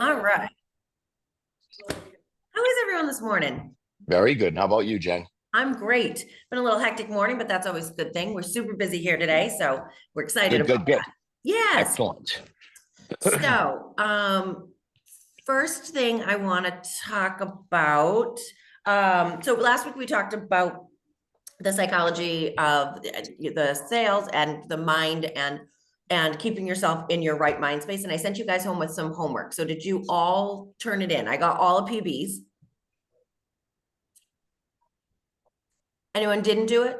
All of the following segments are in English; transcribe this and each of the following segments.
All right. How is everyone this morning? Very good. How about you, Jen? I'm great. Been a little hectic morning, but that's always a good thing. We're super busy here today, so we're excited Good, about good, good. that. Yes. Excellent. So, first thing I want to talk about. So last week we talked about the psychology of the sales and the mind and keeping yourself in your right mind space. And I sent you guys home with some homework. So did you all turn it in? I got all of PBs. Anyone didn't do it?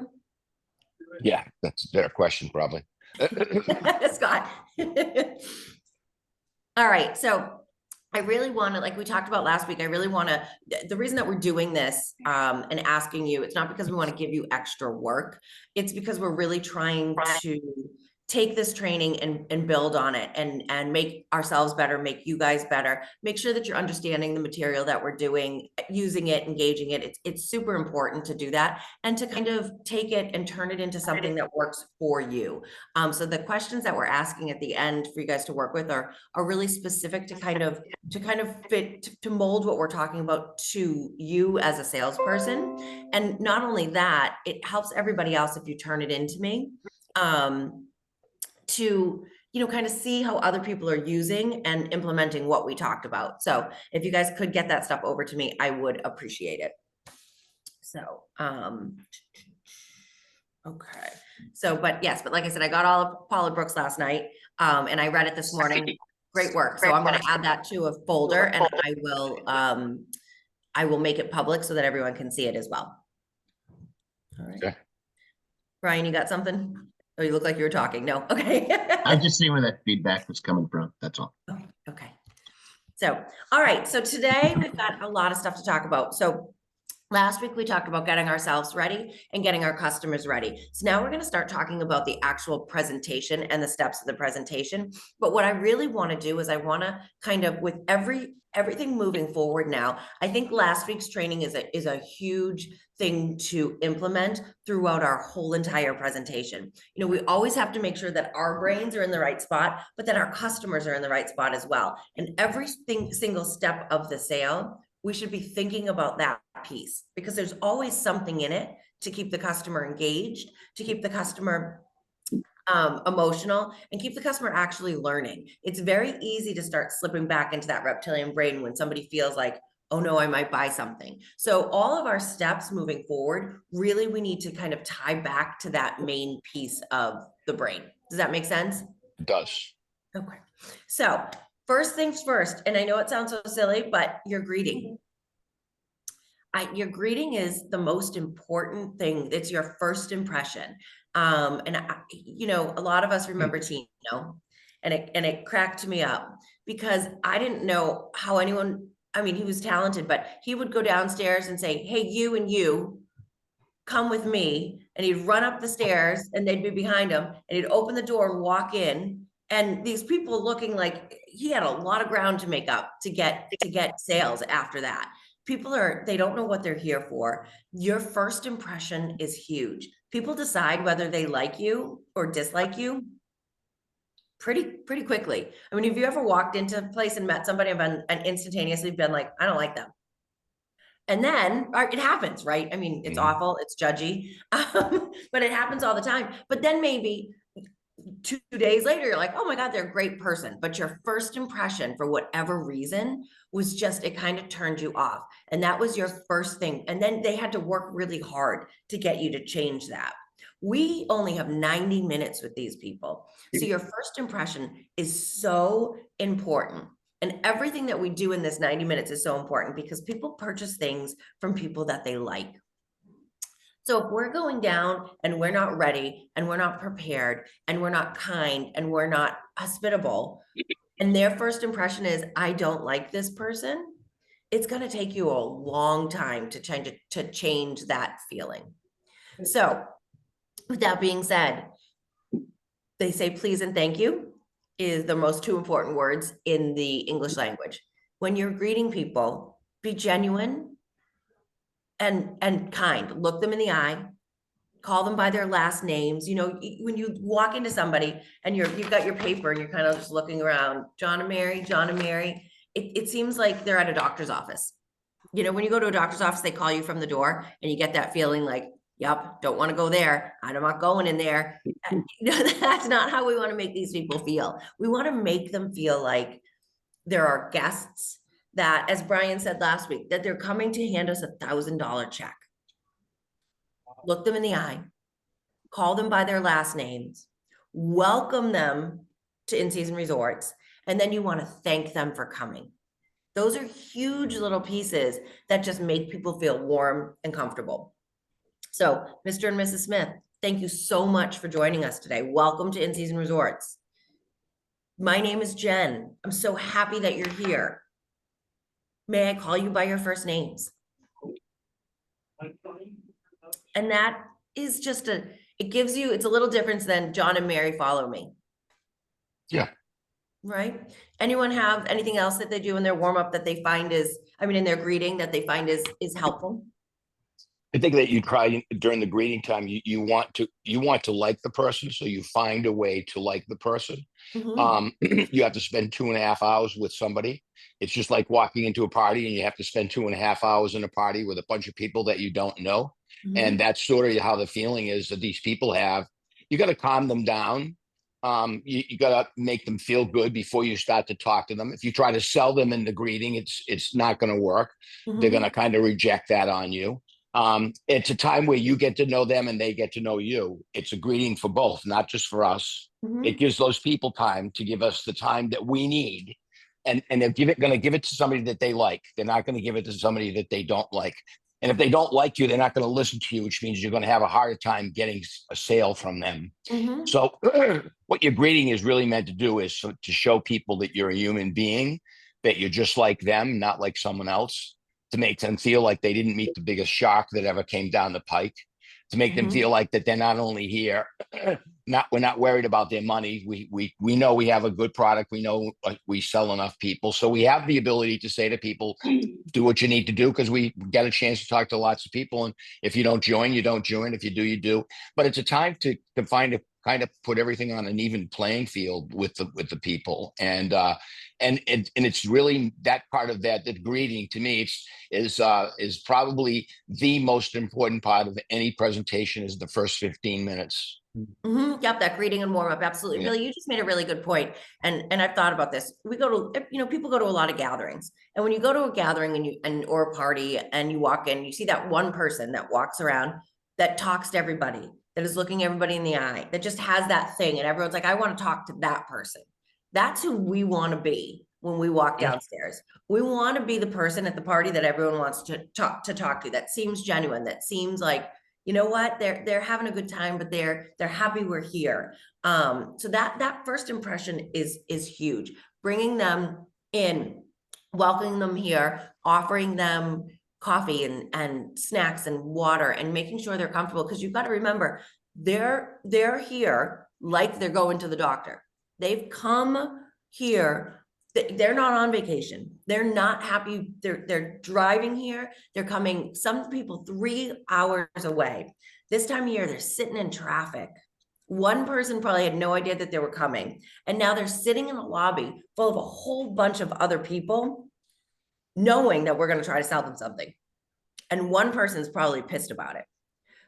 Yeah, that's their question, probably. Scott. All right. So I really want to, like we talked about last week, I really want to, the reason that we're doing this and asking you, it's not because we want to give you extra work. It's because we're really trying to take this training and build on it and make ourselves better, make you guys better, make sure that you're understanding the material that we're doing, using it, engaging it. It's super important to do that and to kind of take it and turn it into something that works for you. So the questions that we're asking at the end for you guys to work with are really specific to kind of fit to mold what we're talking about to you as a salesperson. And not only that, it helps everybody else if you turn it into me. To kind of see how other people are using and implementing what we talked about. So if you guys could get that stuff over to me, I would appreciate it. So okay. So but like I said, I got all of Paula Brooks last night and I read it this morning. Great work. So I'm going to add that to a folder and I will make it public so that everyone can see it as well. All right. Okay. Brian, you got something? Oh, you look like you were talking. No. Okay. I just see where that feedback was coming from. That's all. Okay. So, all right. So today we've got a lot of stuff to talk about. So last week we talked about getting ourselves ready and getting our customers ready. So now we're going to start talking about the actual presentation and the steps of the presentation. But what I really want to do is I want to kind of with everything moving forward now, I think last week's training is a huge thing to implement throughout our whole entire presentation. We always have to make sure that our brains are in the right spot, but that our customers are in the right spot as well. And every single step of the sale, we should be thinking about that piece because there's always something in it to keep the customer engaged, to keep the customer emotional and keep the customer actually learning. It's very easy to start slipping back into that reptilian brain when somebody feels like, oh no, I might buy something. So all of our steps moving forward, really, we need to kind of tie back to that main piece of the brain. Does that make sense? It does. Okay. So first things first, and I know it sounds so silly, but your greeting. Your greeting is the most important thing. It's your first impression. A lot of us remember Tino, and it cracked me up because I didn't know how anyone. I mean, he was talented, but he would go downstairs and say, "Hey, you and you, come with me," and he'd run up the stairs, and they'd be behind him, and he'd open the door and walk in, and these people looking like he had a lot of ground to make up to get sales after that. They don't know what they're here for. Your first impression is huge. People decide whether they like you or dislike you pretty quickly. I mean, have you ever walked into a place and met somebody and instantaneously been like, I don't like them? And then it happens, right? I mean, it's awful, it's judgy, but it happens all the time. But then maybe 2 days later, you're like, oh my God, they're a great person. But your first impression, for whatever reason, was just, it kind of turned you off. And that was your first thing. And then they had to work really hard to get you to change that. We only have 90 minutes with these people. So your first impression is so important. And everything that we do in this 90 minutes is so important because people purchase things from people that they like. So if we're going down and we're not ready and we're not prepared and we're not kind and we're not hospitable, and their first impression is, I don't like this person, it's going to take you a long time to change that feeling. So with that being said, they say please and thank you is the most two important words in the English language. When you're greeting people, be genuine and kind. Look them in the eye, call them by their last names. When you walk into somebody and you've got your paper and you're kind of just looking around, John and Mary, it seems like they're at a doctor's office. You know, when you go to a doctor's office, they call you from the door and you get that feeling like, yep, don't want to go there. I'm not going in there. You know, that's not how we want to make these people feel. We want to make them feel like there are guests that, as Brian said last week, that they're coming to hand us $1,000 check. Look them in the eye, call them by their last names, welcome them to in-season resorts, and then you want to thank them for coming. Those are huge little pieces that just make people feel warm and comfortable. So, Mr. and Mrs. Smith, thank you so much for joining us today. Welcome to In-Season Resorts. My name is Jen. I'm so happy that you're here. May I call you by your first names? And that is just it gives you, it's a little different than John and Mary follow me. Yeah. Right? Anyone have anything else that they do in their warm up that they find in their greeting that they find is helpful? I think that you try during the greeting time, you want to like the person. So you find a way to like the person. Mhm. You have to spend 2.5 hours with somebody. It's just like walking into a party and you have to spend 2.5 hours in a party with a bunch of people that you don't know. Mhm. And that's sort of how the feeling is that these people have. You got to calm them down. You got to make them feel good before you start to talk to them. If you try to sell them in the greeting, it's not going to work. They're going to kind of reject that on you. It's a time where you get to know them and they get to know you. It's a greeting for both, not just for us. Mhm. It gives those people time to give us the time that we need. And they're going to give it to somebody that they like. They're not going to give it to somebody that they don't like. And if they don't like you, they're not going to listen to you, which means you're going to have a harder time getting a sale from them. Mhm. So what your greeting is really meant to do is to show people that you're a human being, that you're just like them, not like someone else, to make them feel like they didn't meet the biggest shark that ever came down the pike, to make them Mhm. feel like that they're not only here, we're not worried about their money. We know we have a good product. We know we sell enough people. So we have the ability to say to people, do what you need to do, because we get a chance to talk to lots of people. And if you don't join, you don't join. If you do, you do. But it's a time to find a kind of put everything on an even playing field with the people. And it's really that part of that greeting to me is probably the most important part of any presentation is the first 15 minutes. Mhm. Yep, that greeting and warm up. Absolutely. Yeah. Really, you just made a really good point. And I've thought about this. We go to, people go to a lot of gatherings. And when you go to a gathering or a party and you walk in, you see that one person that walks around that talks to everybody, that is looking everybody in the eye, that just has that thing. And everyone's like, I want to talk to that person. That's who we want to be when we walk Yeah. downstairs. We want to be the person at the party that everyone wants to talk to, that seems genuine, that seems like, you know what, they're having a good time, but they're happy we're here. So that first impression is huge. Bringing them in, welcoming them here, offering them coffee and snacks and water, and making sure they're comfortable, because you've got to remember they're here like they're going to the doctor. They've come here. They're not on vacation. They're not happy. They're driving here. They're coming, some people 3 hours away. This time of year, they're sitting in traffic. One person probably had no idea that they were coming. And now they're sitting in a lobby full of a whole bunch of other people, knowing that we're going to try to sell them something. And one person's probably pissed about it.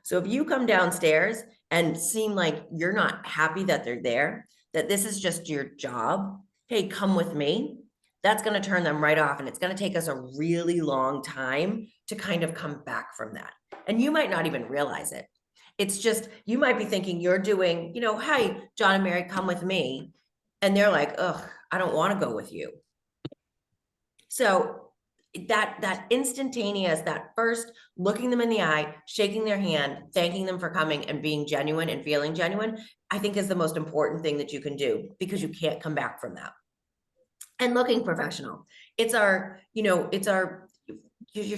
So if you come downstairs and seem like you're not happy that they're there, that this is just your job, hey, come with me, that's going to turn them right off. And it's going to take us a really long time to kind of come back from that. And you might not even realize it. It's just, you might be thinking you're doing, hey, John and Mary, come with me. And they're like, ugh, I don't want to go with you. So that instantaneous, that first looking them in the eye, shaking their hand, thanking them for coming and being genuine and feeling genuine, I think is the most important thing that you can do, because you can't come back from that. And looking professional. Your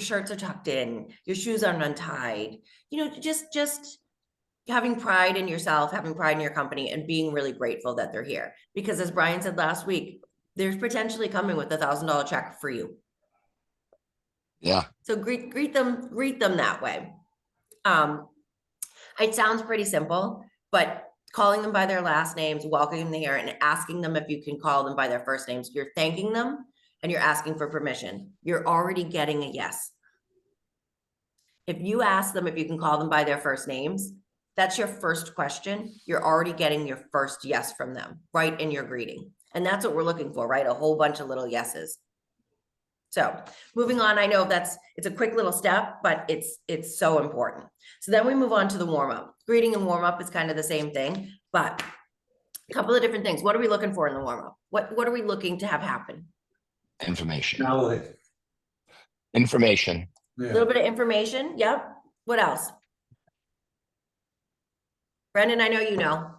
shirts are tucked in, your shoes aren't untied, just having pride in yourself, having pride in your company, and being really grateful that they're here. Because as Brian said last week, there's potentially coming with $1,000 check for you. Yeah. So greet them that way. It sounds pretty simple, but calling them by their last names, welcoming them here, and asking them if you can call them by their first names, you're thanking them and you're asking for permission, you're already getting a yes. If you ask them if you can call them by their first names, that's your first question. You're already getting your first yes from them right in your greeting. And that's what we're looking for, right? A whole bunch of little yeses. So moving on, I know it's a quick little step, but it's so important. So then we move on to the warm up. Greeting and warm up is kind of the same thing, but a couple of different things. What are we looking for in the warm up? What are we looking to have happen? Information, Knowledge. information. A Yeah. little bit of information. Yep. What else? Brendan, I know you know.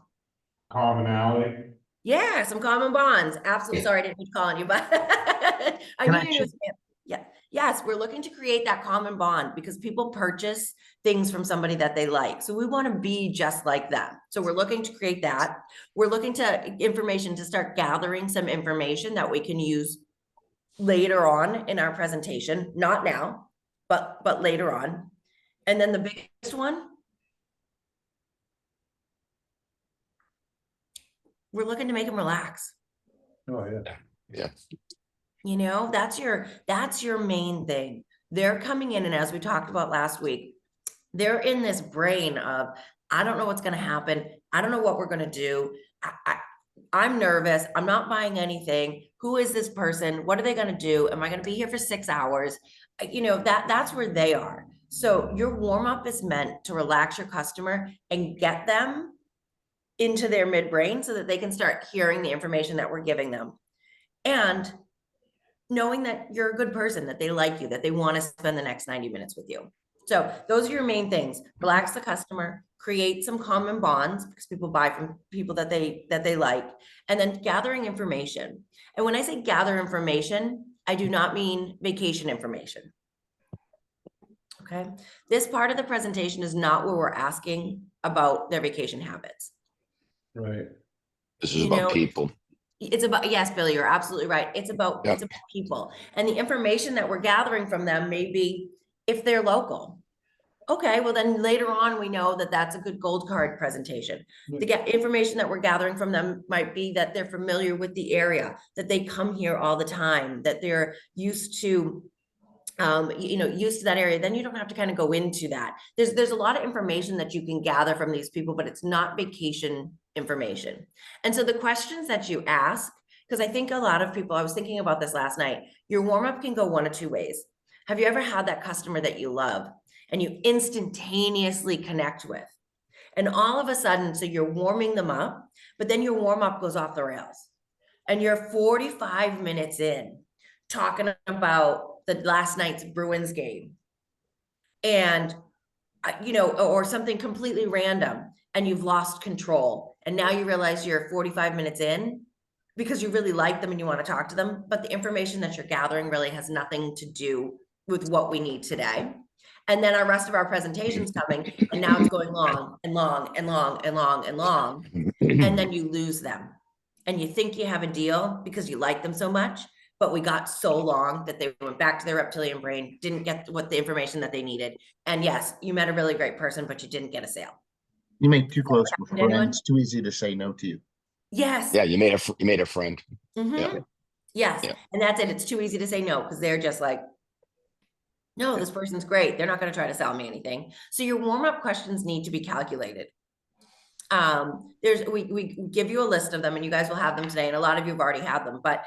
Commonality. Yeah, some common bonds. Absolutely. Sorry, I didn't keep calling you, but I knew you knew. Yeah. Yes, we're looking to create that common bond because people purchase things from somebody that they like. So we want to be just like them. So we're looking to create that. We're looking to start gathering some information that we can use later on in our presentation, not now, but later on. And then the biggest one, we're looking to make them relax. Oh, yeah. Yeah. You know, that's your main thing. They're coming in, and as we talked about last week, they're in this brain of, I don't know what's going to happen. I don't know what we're going to do. I'm nervous. I'm not buying anything. Who is this person? What are they going to do? Am I going to be here for 6 hours? You know, that's where they are. So your warm up is meant to relax your customer and get them into their midbrain so that they can start hearing the information that we're giving them. And knowing that you're a good person, that they like you, that they want to spend the next 90 minutes with you. So those are your main things. Relax the customer, create some common bonds because people buy from people that they like, and then gathering information. And when I say gather information, I do not mean vacation information. Okay. This part of the presentation is not where we're asking about their vacation habits. Right. This is You about know, people. It's about, yes, Billy, you're absolutely right. It's about people, and the information that we're gathering from them may be if they're local. Okay, well then later on, we know that that's a good gold card presentation. The information that we're gathering from them might be that they're familiar with the area, that they come here all the time, that they're used to used to that area. Then you don't have to kind of go into that. There's a lot of information that you can gather from these people, but it's not vacation information. And so the questions that you ask, because I think a lot of people, I was thinking about this last night, your warm-up can go one of two ways. Have you ever had that customer that you love and you instantaneously connect with? And all of a sudden, so you're warming them up, but then your warm-up goes off the rails. And you're 45 minutes in talking about the last night's Bruins game, and or something completely random, and you've lost control, and now you realize you're 45 minutes in because you really like them and you want to talk to them, but the information that you're gathering really has nothing to do with what we need today. And then our rest of our presentation's coming, and now it's going long and long and long and long and long, and then you lose them, and you think you have a deal because you like them so much. But we got so long that they went back to their reptilian brain, didn't get what the information that they needed. And yes, you met a really great person, but you didn't get a sale. You made too close with Anyone? friends. Too easy to say no to you. Yes. Yeah, you made a friend. Mhm. Yeah. Yes. Yeah. And that's it. It's too easy to say no because they're just like, no, this person's great. They're not going to try to sell me anything. So your warm-up questions need to be calculated. We give you a list of them, and you guys will have them today. And a lot of you have already had them, but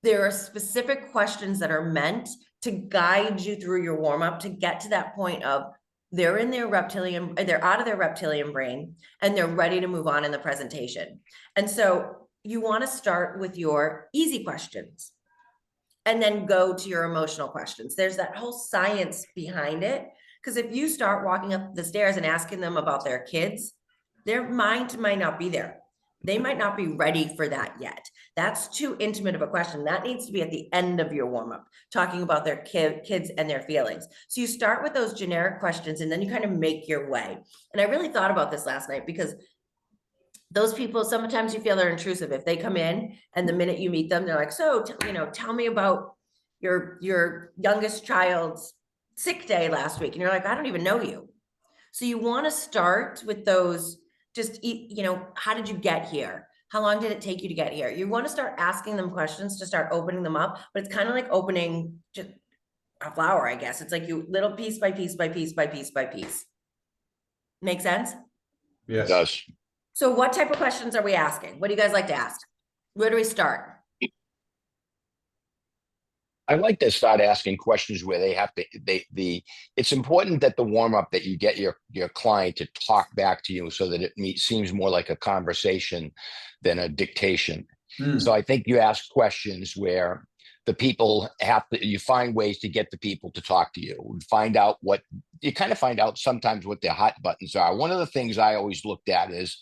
there are specific questions that are meant to guide you through your warm-up to get to that point of they're in their reptilian, they're out of their reptilian brain, and they're ready to move on in the presentation. And so you want to start with your easy questions and then go to your emotional questions. There's that whole science behind it. Because if you start walking up the stairs and asking them about their kids, their mind might not be there. They might not be ready for that yet. That's too intimate of a question. That needs to be at the end of your warm-up, talking about their kids and their feelings. So you start with those generic questions, and then you kind of make your way. And I really thought about this last night because those people, sometimes you feel they're intrusive. If they come in and the minute you meet them, they're like, so, tell me about your youngest child's sick day last week. And you're like, I don't even know you. So you want to start with those. Just, how did you get here? how long did it take you to get here? You want to start asking them questions to start opening them up, but it's kind of like opening just a flower, I guess. It's like you little piece by piece by piece by piece by piece. Make sense? Yes. Does. So what type of questions are we asking? What do you guys like to ask? Where do we start? I like to start asking questions where they have to, it's important that the warm up that you get your client to talk back to you so that it seems more like a conversation than a dictation. So I think you ask questions where the people you find ways to get the people to talk to you, find out you kind of find out sometimes what their hot buttons are. One of the things I always looked at is,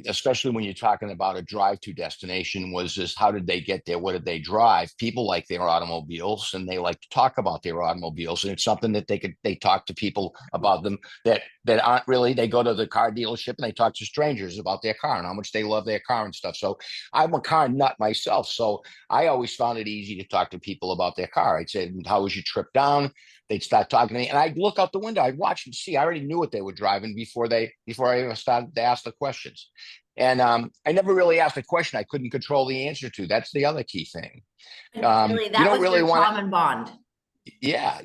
especially when you're talking about a drive-to destination, was just how did they get there? What did they drive? People like their automobiles and they like to talk about their automobiles. And it's something that they talk to people about them that aren't really, they go to the car dealership and they talk to strangers about their car and how much they love their car and stuff. So I'm a car nut myself. So I always found it easy to talk to people about their car. I'd say, how was your trip down? They'd start talking to me and I'd look out the window, I'd watch and see, I already knew what they were driving before I even started to ask the questions. And I never really asked a question I couldn't control the answer to. That's the other key thing. Really, You that don't was really your want common bond. Yeah,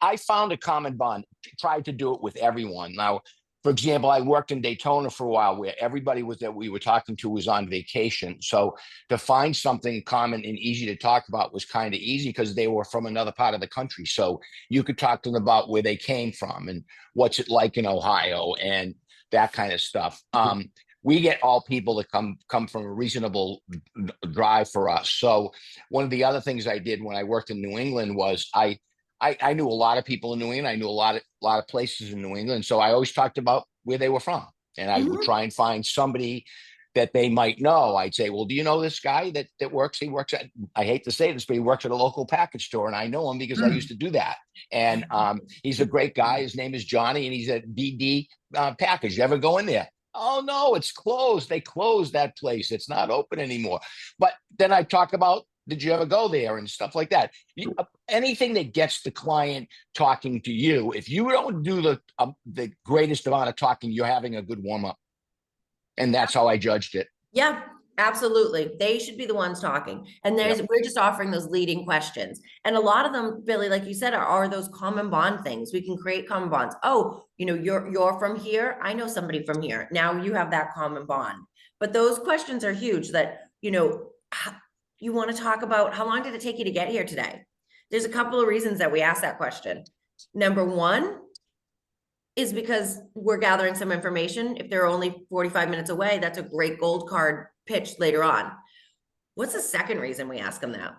I found a common bond, tried to do it with everyone. Now, for example, I worked in Daytona for a while where everybody that we were talking to was on vacation. So to find something common and easy to talk about was kind of easy because they were from another part of the country. So you could talk to them about where they came from and what's it like in Ohio and that kind of stuff. We get all people that come from a reasonable drive for us. So one of the other things I did when I worked in New England was I knew a lot of people in New England. I knew a lot of places in New England. So I always talked about where they were from. And I would try and find somebody that they might know. I'd say, well, do you know this guy that works? He works at, I hate to say this, but he works at a local package store. And I know him because I used to do that. And he's a great guy. His name is Johnny and he's at DD Package. You ever go in there? Oh, no, it's closed. They closed that place. It's not open anymore. But then I talk about, did you ever go there and stuff like that? Anything that gets the client talking to you, if you don't do the greatest amount of talking, you're having a good warm up. And that's how I judged it. Yeah, absolutely. They should be the ones talking. And we're just offering those leading questions. And a lot of them, Billy, like you said, are those common bond things. We can create common bonds. Oh, you're from here. I know somebody from here. Now you have that common bond. But those questions are huge that, you want to talk about how long did it take you to get here today? There's a couple of reasons that we ask that question. Number one is because we're gathering some information. If they're only 45 minutes away, that's a great gold card pitch later on. What's the second reason we ask them that?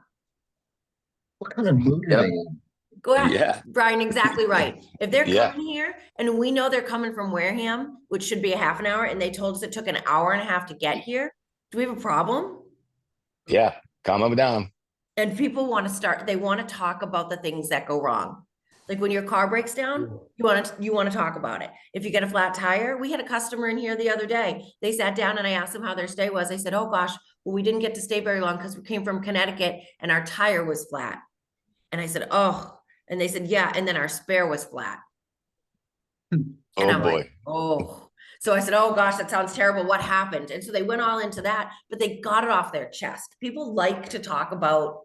What kind of mood are they in? Go ahead, Yeah. Brian, exactly right. If they're Yeah. coming here and we know they're coming from Wareham, which should be a half an hour, and they told us it took an hour and a half to get here, do we have a problem? Yeah. Calm them down. And people want to they want to talk about the things that go wrong. Like when your car breaks down, you want to talk about it. If you get a flat tire, we had a customer in here the other day. They sat down and I asked them how their stay was. I said, oh gosh, well, we didn't get to stay very long because we came from Connecticut and our tire was flat. And I said, oh, and they said, yeah. And then our spare was flat. And I'm boy. like, oh. So I said, oh gosh, that sounds terrible. What happened? And so they went all into that, but they got it off their chest. People like to talk about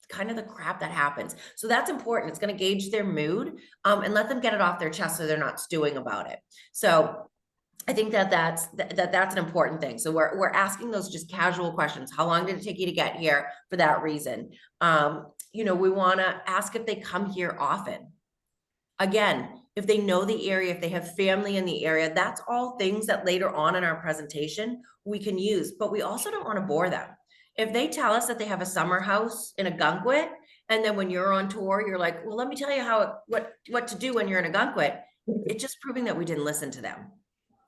kind of the crap that happens. So that's important. It's going to gauge their mood and let them get it off their chest so they're not stewing about it. So I think that's an important thing. So we're asking those just casual questions. How long did it take you to get here for that reason? We want to ask if they come here often. Again, if they know the area, if they have family in the area, that's all things that later on in our presentation we can use, but we also don't want to bore them. If they tell us that they have a summer house in Ogunquit, and then when you're on tour, you're like, well, let me tell you what to do when you're in Ogunquit, it's just proving that we didn't listen to them.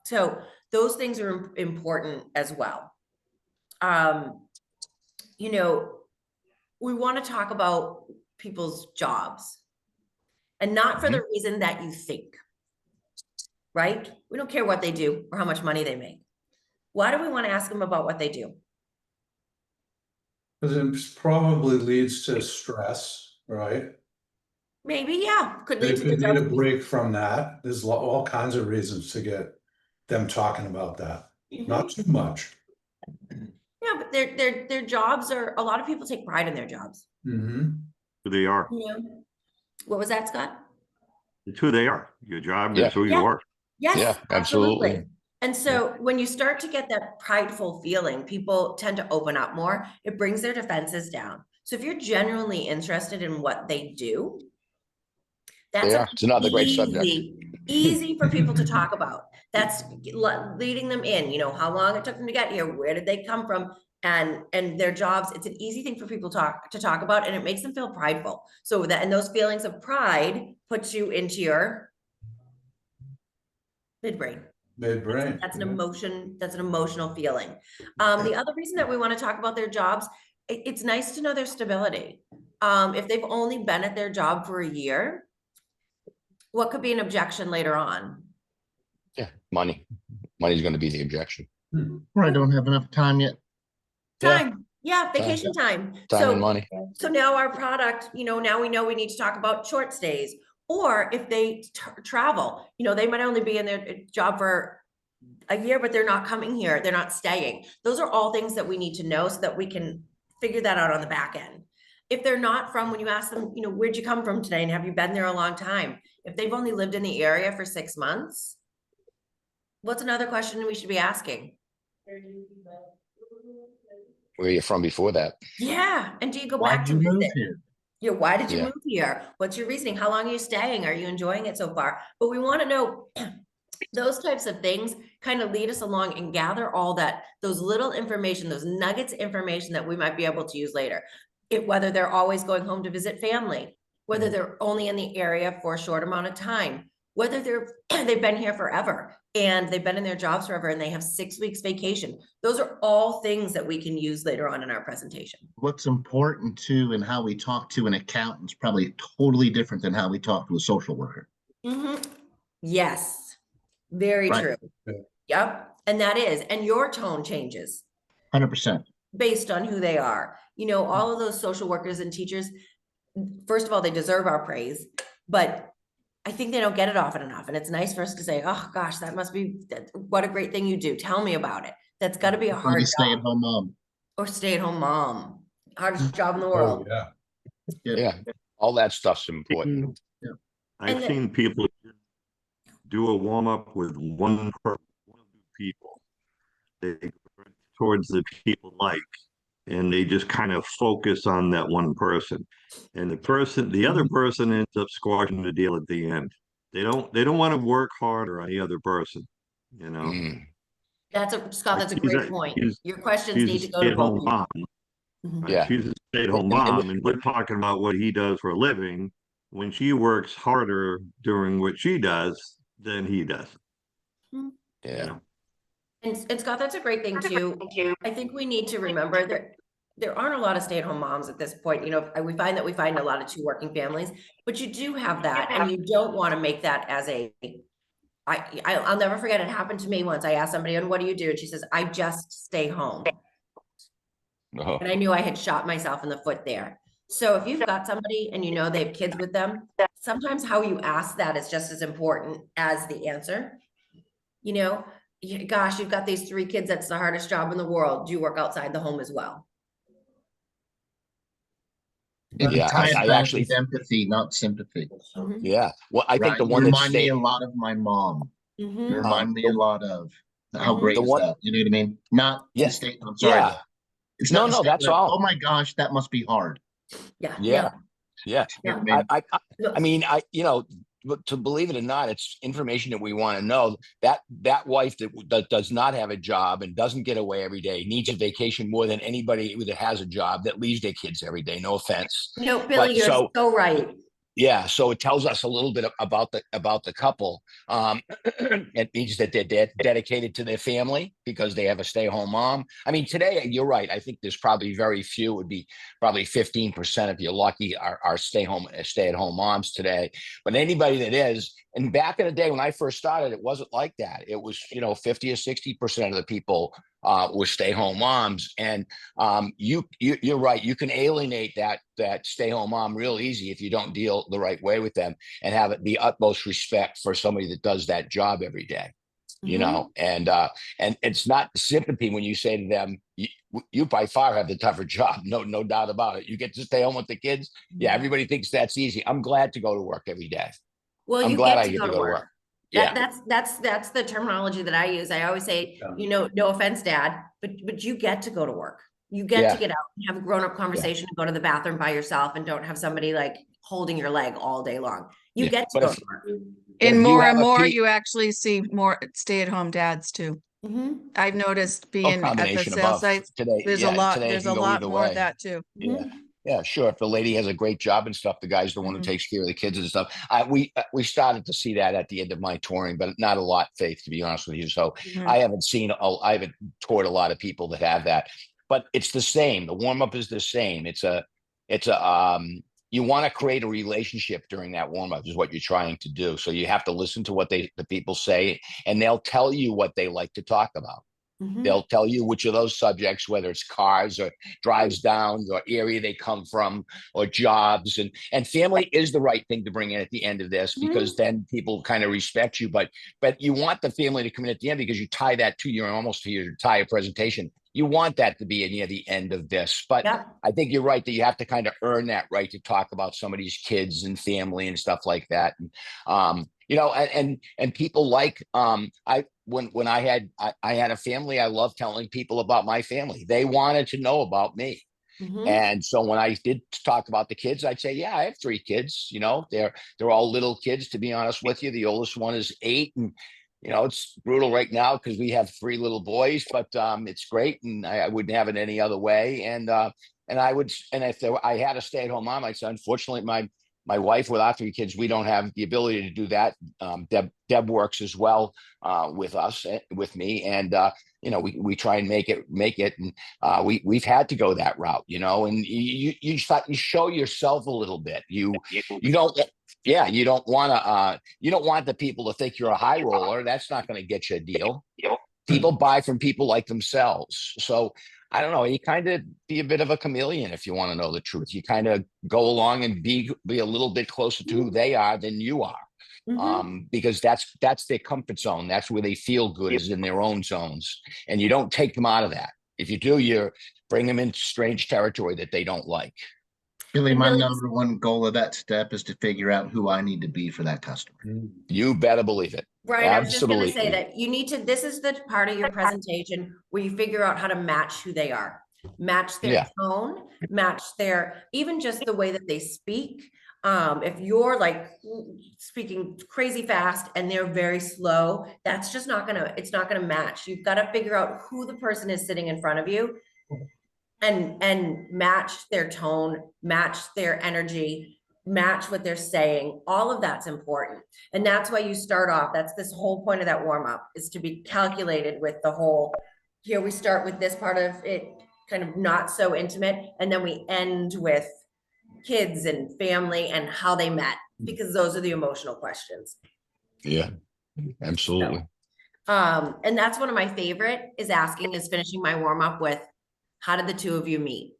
So those things are important as well. We want to talk about people's jobs. And not for the reason that you think, right? We don't care what they do or how much money they make. Why do we want to ask them about what they do? Because it probably leads to stress, right? Maybe, yeah. Could They lead to could need a the break from that. There's all kinds of reasons to get them talking about that. Not too much. Yeah, but their jobs are, a lot of people take pride in their jobs. Mhm. Who they are. You know? What was that, Scott? It's who they are. Your job Yeah. is who Yeah. you are. Yes, Yeah, absolutely. absolutely. And so when you start to get that prideful feeling, people tend to open up more. It brings their defenses down. So if you're genuinely interested in what they do, that's Yeah, it's another great subject. easy for people to talk about. That's leading them in, you know, how long it took them to get here, where did they come from, and their jobs. It's an easy thing for people to talk about, and it makes them feel prideful. So that, and those feelings of pride puts you into your midbrain. Midbrain. That's an yeah. emotion, that's an emotional feeling. The other reason that we want to talk about their jobs, it's nice to know their stability. If they've only been at their job for a year, what could be an objection later on? Yeah, money. Money's going to be the objection. Or I don't have enough time yet. Yeah. Time, yeah, vacation time. Time and money. So now our product, you know, now we know we need to talk about short stays. Or if they travel, you know, they might only be in their job for a year, but they're not coming here, they're not staying. Those are all things that we need to know so that we can figure that out on the back end. If they're not from, when you ask them, you know, where'd you come from today and have you been there a long time? If they've only lived in the area for 6 months, what's another question we should be asking? Where you're from before that. Yeah, and do you go Why'd back you to move visit? here? Yeah, why did you Yeah. move here? What's your reasoning? How long are you staying? Are you enjoying it so far? But we want to know those types of things kind of lead us along and gather all that, those little information, those nuggets of information that we might be able to use later. Whether they're always going home to visit family, whether they're only in the area for a short amount of time, whether they've been here forever and they've been in their jobs forever and they have 6 weeks vacation. Those are all things that we can use later on in our presentation. What's important too, and how we talk to an accountant is probably totally different than how we talk to a social worker. Mhm. Yes, very Right. true. Yeah. Yep, and that is, and your tone changes 100%. based on who they are. You know, all of those social workers and teachers, first of all, they deserve our praise, but I think they don't get it often enough. And it's nice for us to say, oh gosh, what a great thing you do. Tell me about it. That's got to be a Or hard the job. stay-at-home mom. Or stay-at-home mom. Hardest job in the Oh, world. yeah. Yeah. All that stuff's important. I've And the- seen people do a warm up with one people. They go towards the people like, and they just kind of focus on that one person. And the other person ends up squashing the deal at the end. They don't want to work harder on the other person, you know. Mm. Scott, that's a great point. Your questions She's need a to go to both stay-at-home people. mom. Mhm. Yeah. She's a stay-at-home mom, and we're talking about what he does for a living when she works harder doing what she does than he does. Yeah. And Scott, that's a great thing too. I think we need to remember that there aren't a lot of stay-at-home moms at this point. You know, we find a lot of 2 working families, but you do have that, and you don't want to make that as I'll never forget. It happened to me once. I asked somebody, and what do you do? And she says, I just stay home. Oh, And I knew I had shot myself in the foot there. So if you've got somebody and you know they have kids with them, sometimes how you ask that is just as important as the answer. You know, gosh, you've got these 3 kids. That's the hardest job in the world. Do you work outside the home as well? Yeah, Tie it I back actually- with empathy, not sympathy. Mhm. yeah. Well, I think Right? the You one that remind me stayed, a lot of my mom. You Mhm. remind me a lot of how Mhm. great The is one- that? You know what I mean? Not Yeah. the state. I'm sorry. yeah, It's No, not the no, that's statement of, all. oh my gosh, that must be hard. Yeah. yeah, yeah. You know what I mean? I mean, but to believe it or not, it's information that we want to know. That wife that does not have a job and doesn't get away every day needs a vacation more than anybody that has a job that leaves their kids every day. No offense. No, But Billy, you're so- so right. Yeah, so it tells us a little bit about the couple. It means that they're dedicated to their family because they have a stay-at-home mom. I mean, today you're right. I think there's probably very few. It would be probably 15% if you're lucky are stay-at-home moms today. But anybody that is, and back in the day when I first started, it wasn't like that. It was 50 or 60% of the people were stay-home moms, and you're right. You can alienate that stay-home mom real easy if you don't deal the right way with them and have the utmost respect for somebody that does that job every day. you Mhm. know, and it's not sympathy when you say to them, you by far have the tougher job, no doubt about it. You get to stay home with the kids. Yeah, everybody thinks that's easy. I'm glad to go to work every day. Well, I'm you glad get I to get go to to go to work. work. Yeah, That's the terminology that I use. I always say, Yeah. you know, no offense, Dad, but you get to go to work. You get to Yeah. get out and have a grown-up conversation and go to the bathroom by yourself and don't have somebody like holding your leg all day long. You Yeah. get to But go if- to work. If And you more have and a more, pe- you actually see more stay-at-home dads too. Mhm. I've noticed a being at the combination of sales both sites, today. there's a Yeah, lot, today it there's can a go lot either more of way. that too. Yeah. Mhm. Yeah, sure. If the lady has a great job and stuff, the guy's the one who Mhm. takes care of the kids and stuff. We started to see that at the end of my touring, but not a lot, Faith, to be honest with you. So Mhm. I haven't toured a lot of people that have that, but it's the same. The warm up is the same. It's a you want to create a relationship during that warm up is what you're trying to do. So you have to listen to what the people say, and they'll tell you what they like to talk about. Mhm. They'll tell you which of those subjects, whether it's cars or drives down or area they come from or jobs, and family is the right thing to bring in at the end of this because then people kind of respect you. But you want the family to come in at the end because you tie that to your almost to your entire presentation. You want that to be near the end of this. But Yep. I think you're right that you have to kind of earn that right to talk about somebody's kids and family and stuff like that. And you know, and people like when I had a family, I love telling people about my family. They wanted to know about me. Mhm. And so when I did talk about the kids, I'd say, yeah, I have 3 kids, you know, they're all little kids, to be honest with you. The oldest one is 8, and you know, it's brutal right now because we have 3 little boys, but it's great, and I wouldn't have it any other way. And I had a stay-at-home mom, I'd say, unfortunately, my wife with our 3 kids, we don't have the ability to do that. Deb works as well with us, with me, and you know, we try and make it, and we've had to go that route, you know, and you show yourself a little bit. You don't. Yeah, you don't want to. You don't want the people to think you're a high roller. That's not going to get you a deal. People buy from people like themselves. So I don't know. You kind of be a bit of a chameleon if you want to know the truth. You kind of go along and be a little bit closer to who they are than you are. Mhm. Because that's their comfort zone. That's where they feel good, is in their own zones, and you don't take them out of that. If you do, you bring them into strange territory that they don't like. Billy, And my Billy, number one goal of that step is to figure out who I need to be for that customer. You better believe it. Brian, I was just gonna say Absolutely. that you need to, this is the part of your presentation where you figure out how to match who they are. Match their Yeah. tone, match their, even just the way that they speak. If you're like speaking crazy fast and they're very slow, that's just not gonna, it's not gonna match. You've got to figure out who the person is sitting in front of you and match their tone, match their energy, match what they're saying. All of that's important. And that's why you start off. That's this whole point of that warm up, is to be calculated with the whole, here we start with this part of it, kind of not so intimate. And then we end with kids and family and how they met, because those are the emotional questions. Yeah, absolutely. And that's one of my favorite is finishing my warm up with, how did the 2 of you meet?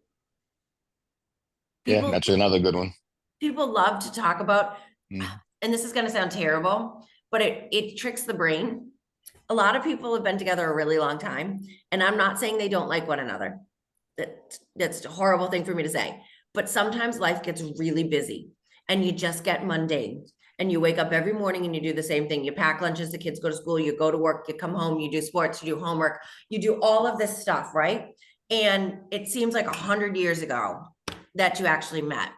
Yeah, that's another good one. People love to talk about, Mm. and this is going to sound terrible, but it tricks the brain. A lot of people have been together a really long time, and I'm not saying they don't like one another. That's a horrible thing for me to say, but sometimes life gets really busy and you just get mundane, and you wake up every morning and you do the same thing. You pack lunches, the kids go to school, you go to work, you come home, you do sports, you do homework, you do all of this stuff, right? And it seems like 100 years ago that you actually met.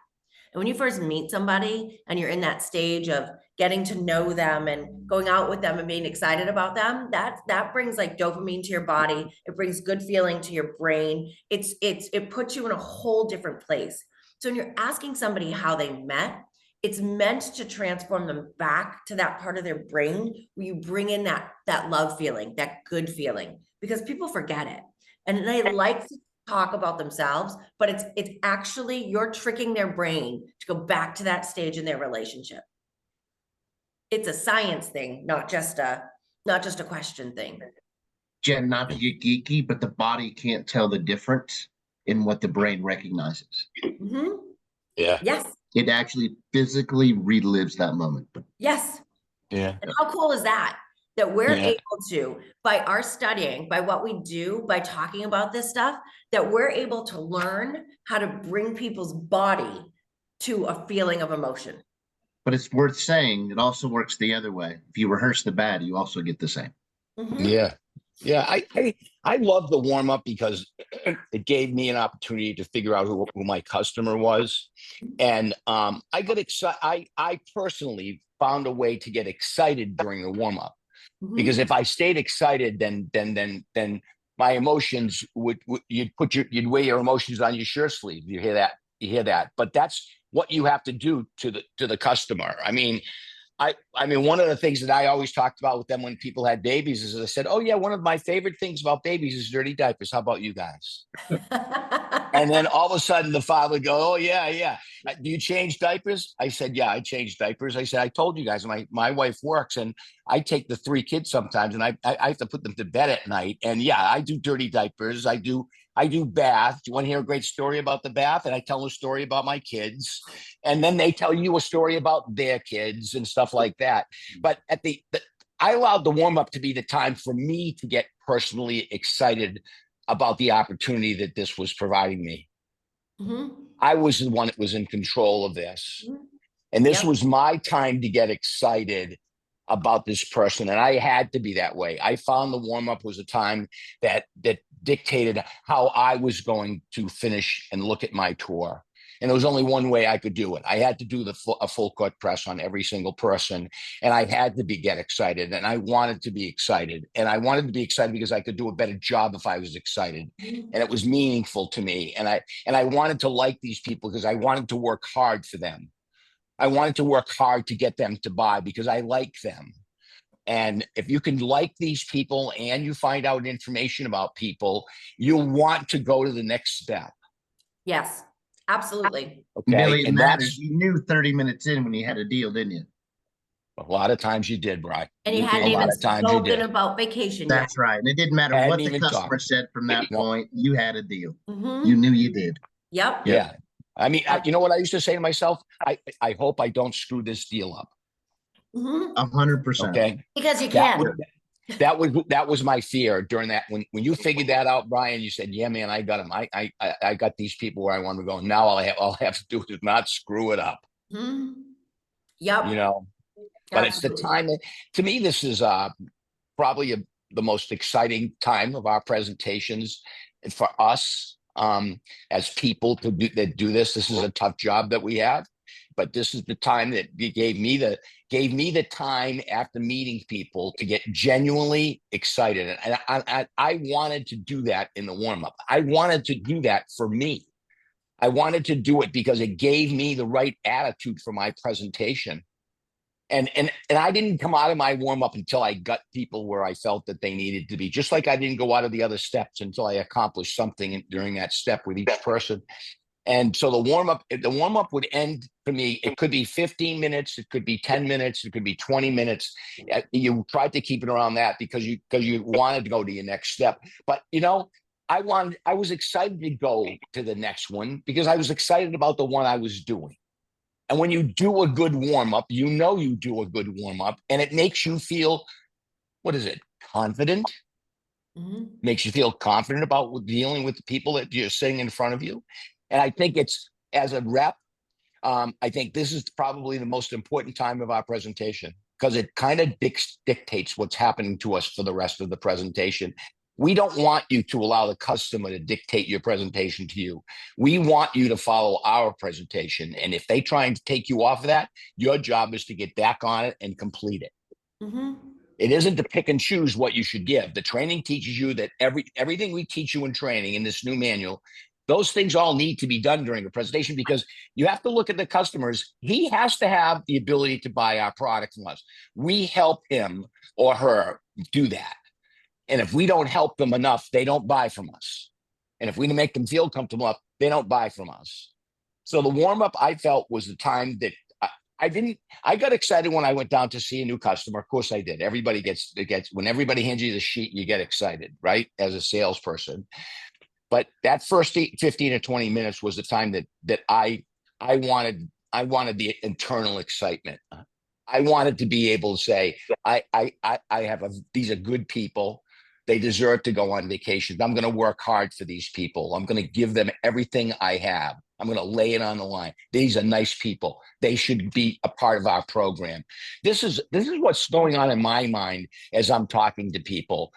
And when you first meet somebody and you're in that stage of getting to know them and going out with them and being excited about them, that brings like dopamine to your body. It brings good feeling to your brain. It puts you in a whole different place. So when you're asking somebody how they met, it's meant to transform them back to that part of their brain where you bring in that love feeling, that good feeling, because people forget it. And they like to talk about themselves, but it's actually, you're tricking their brain to go back to that stage in their relationship. It's a science thing, not just a question thing. Jen, not to get geeky, but the body can't tell the difference in what the brain recognizes. Mhm. Yeah. Yes, It actually physically relives that moment. yes. Yeah. And how cool is that? that we're Yeah. able to, by our studying, by what we do, by talking about this stuff, that we're able to learn how to bring people's body to a feeling of emotion. But it's worth saying, it also works the other way. If you rehearse the bad, you also get the same. Mhm. Yeah. Yeah. I love the warm up because it gave me an opportunity to figure out who my customer was. And I got excited. I personally found a way to get excited during the warm up, Mhm. because if I stayed excited, then my emotions would you'd wear your emotions on your shirt sleeve. You hear that? You hear that? But that's what you have to do to the customer. I mean, one of the things that I always talked about with them when people had babies is I said, "Oh yeah, one of my favorite things about babies is dirty diapers. How about you guys?" And then all of a sudden the father would go, "Oh yeah, yeah. Do you change diapers?" I said, "Yeah, I change diapers." I said, "I told you guys, my wife works and I take the 3 kids sometimes and I have to put them to bed at night. And yeah, I do dirty diapers. I do bath. Do you want to hear a great story about the bath?" And I tell a story about my kids. And then they tell you a story about their kids and stuff like that. But I allowed the warm up to be the time for me to get personally excited about the opportunity that this was providing me. Mhm. I was the one that was in control of this. Mhm. And this Yep. was my time to get excited about this person. And I had to be that way. I found the warm up was a time that dictated how I was going to finish and look at my tour. And there was only one way I could do it. I had to do a full court press on every single person. And I had to get excited. And I wanted to be excited. And I wanted to be excited because I could do a better job if I was excited. Mhm. And it was meaningful to me. And I wanted to like these people because I wanted to work hard for them. I wanted to work hard to get them to buy because I like them. And if you can like these people and you find out information about people, you'll want to go to the next step. Yes, absolutely. Okay. Billy, it And matters. that's You knew 30 minutes in when you had a deal, didn't you? a lot of times you did, Brian. And you You hadn't did. A lot even of times you spoken did. about vacation yet. That's right. And it didn't matter Hadn't what the even customer talked. said from that No. point. You had a deal. Mhm. You knew you did. Yep. Yeah. I mean, you know what I used to say to myself? I hope I don't screw this deal up. Mhm. 100%. Okay. Because you That can. was that was my fear during that. When you figured that out, Brian, you said, "Yeah, man, I got him. I got these people where I want to go. Now all I have to do is not screw it up." Mhm. Yep. You know. But it's the Absolutely. time that, to me, this is probably the most exciting time of our presentations for us as people that do this. This is a tough job that we have, but this is the time that gave me the time after meeting people to get genuinely excited. And I wanted to do that in the warm up. I wanted to do that for me. I wanted to do it because it gave me the right attitude for my presentation. And I didn't come out of my warm up until I got people where I felt that they needed to be. Just like I didn't go out of the other steps until I accomplished something during that step with each person. And so the warm up would end for me. It could be 15 minutes, it could be 10 minutes, it could be 20 minutes. You tried to keep it around that because you wanted to go to your next step. But I was excited to go to the next one because I was excited about the one I was doing. And when you do a good warm up, you do a good warm up, and it makes you feel, what is it? Confident. Mhm. Makes you feel confident about dealing with the people that you're sitting in front of you. And I think it's, as a rep, I think this is probably the most important time of our presentation because it kind of dictates what's happening to us for the rest of the presentation. We don't want you to allow the customer to dictate your presentation to you. We want you to follow our presentation. And if they try and take you off of that, your job is to get back on it and complete it. Mhm. It isn't to pick and choose what you should give. The training teaches you that everything we teach you in training in this new manual, those things all need to be done during a presentation because you have to look at the customers. He has to have the ability to buy our product from us. We help him or her do that. And if we don't help them enough, they don't buy from us. And if we make them feel comfortable enough, they don't buy from us. So the warm up, I felt, was the time that I got excited when I went down to see a new customer. Of course I did. Everybody gets, when everybody hands you the sheet, you get excited, right? As a salesperson. But that first 15 or 20 minutes was the time that I wanted the internal excitement. I wanted to be able to say, these are good people. They deserve to go on vacation. I'm going to work hard for these people. I'm going to give them everything I have. I'm going to lay it on the line. These are nice people. They should be a part of our program. This is what's going on in my mind as I'm talking to people.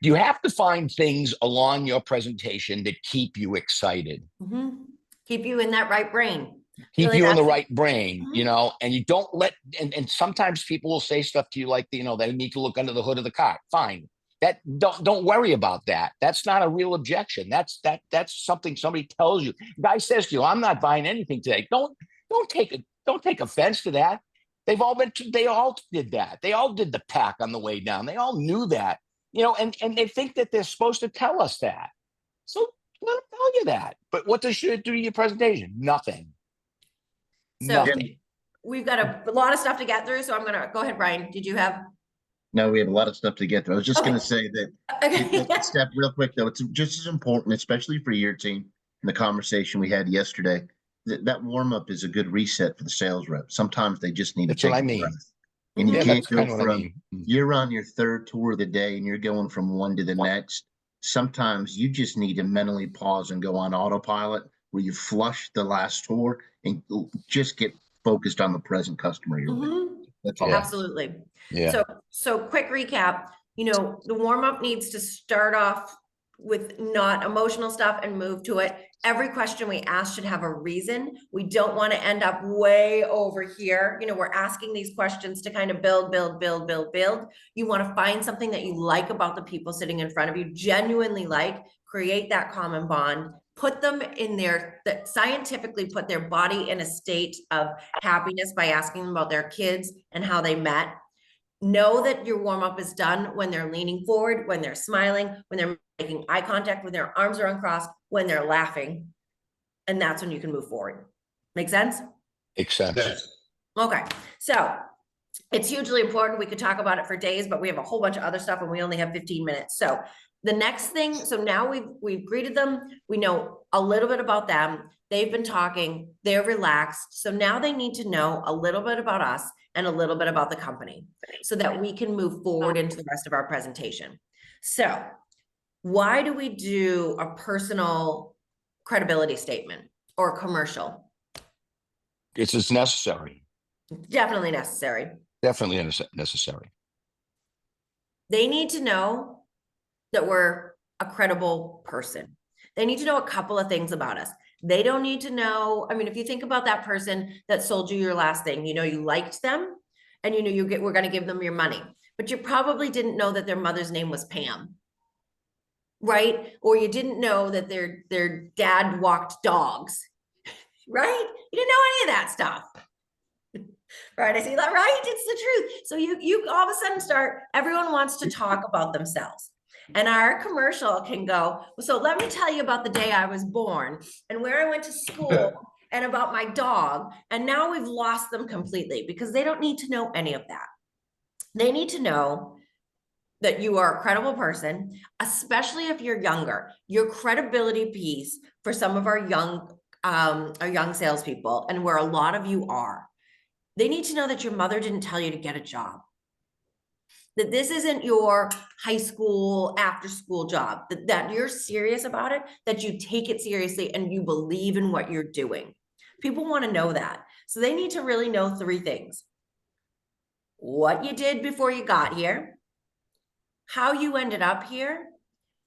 You have to find things along your presentation that keep you excited. Mhm. Keep you in that right brain. Keep Really, you in the that's- right brain, you know, and you don't let, and sometimes people will say stuff to you like, you know, they need to look under the hood of the car. Fine. That don't worry about that. That's not a real objection. That's something somebody tells you. Guy says to you, I'm not buying anything today. Don't take offense to that. They all did that. They all did the pack on the way down. They all knew that, you know, and they think that they're supposed to tell us that. So let them tell you that. But what does it do to your presentation? Nothing. So Nothing. we've got a lot of stuff to get through. So I'm gonna go ahead, Brian. Did you have? No, we have a lot of stuff to get through. I was just Okay. gonna say that step real quick though, it's just as important, especially for your team, in the conversation we had yesterday. That warm up is a good reset for the sales rep. Sometimes they just need That's to what take I a mean. breath. And you Yeah, can't That's go kind of what I from mean. you're on your third tour of the day and you're going from one to the next. Sometimes you just need to mentally pause and go on autopilot where you flush the last tour and just get focused on the present customer you're with. Mhm. That's all. Yeah. Absolutely. Yeah. So quick recap, you know, the warm up needs to start off with not emotional stuff and move to it. Every question we ask should have a reason. We don't want to end up way over here. You know, we're asking these questions to kind of build. You want to find something that you like about the people sitting in front of you, genuinely like, create that common bond, put them in that scientifically put their body in a state of happiness by asking them about their kids and how they met. Know that your warm up is done when they're leaning forward, when they're smiling, when they're making eye contact, when their arms are uncrossed, when they're laughing. And that's when you can move forward. Make sense? Makes sense. Yes. Okay. So it's hugely important. We could talk about it for days, but we have a whole bunch of other stuff and we only have 15 minutes. So the next thing, so now we've greeted them. We know a little bit about them. They've been talking, they're relaxed. So now they need to know a little bit about us and a little bit about the company so that we can move forward into the rest of our presentation. So why do we do a personal credibility statement or commercial? It's just necessary. Definitely necessary. Definitely necessary. They need to know that we're a credible person. They need to know a couple of things about us. They don't need to know, I mean, if you think about that person that sold you your last thing, you know, you liked them and you knew we're going to give them your money, but you probably didn't know that their mother's name was Pam, right? Or you didn't know that their dad walked dogs, right? You didn't know any of that stuff. Right, I see that, right? It's the truth. So you all of a sudden everyone wants to talk about themselves. And our commercial can go, so let me tell you about the day I was born and where I went to school and about my dog. And now we've lost them completely because they don't need to know any of that. They need to know that you are a credible person, especially if you're younger. Your credibility piece for some of our young salespeople, and where a lot of you are, they need to know that your mother didn't tell you to get a job. That this isn't your high school, after school job, that you're serious about it, that you take it seriously and you believe in what you're doing. People want to know that. So they need to really know 3 things. What you did before you got here, how you ended up here,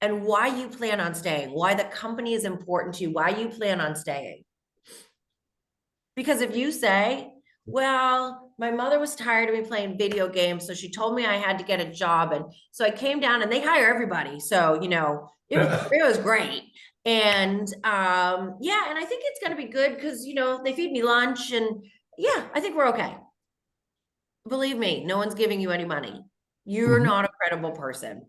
and why you plan on staying, why the company is important to you, why you plan on staying. Because if you say, well, my mother was tired of me playing video games, so she told me I had to get a job. And so I came down and they hire everybody. So, you know, it was great. And yeah, and I think it's going to be good because, you know, they feed me lunch and yeah, I think we're okay. Believe me, no one's giving you any money. You're not a credible person.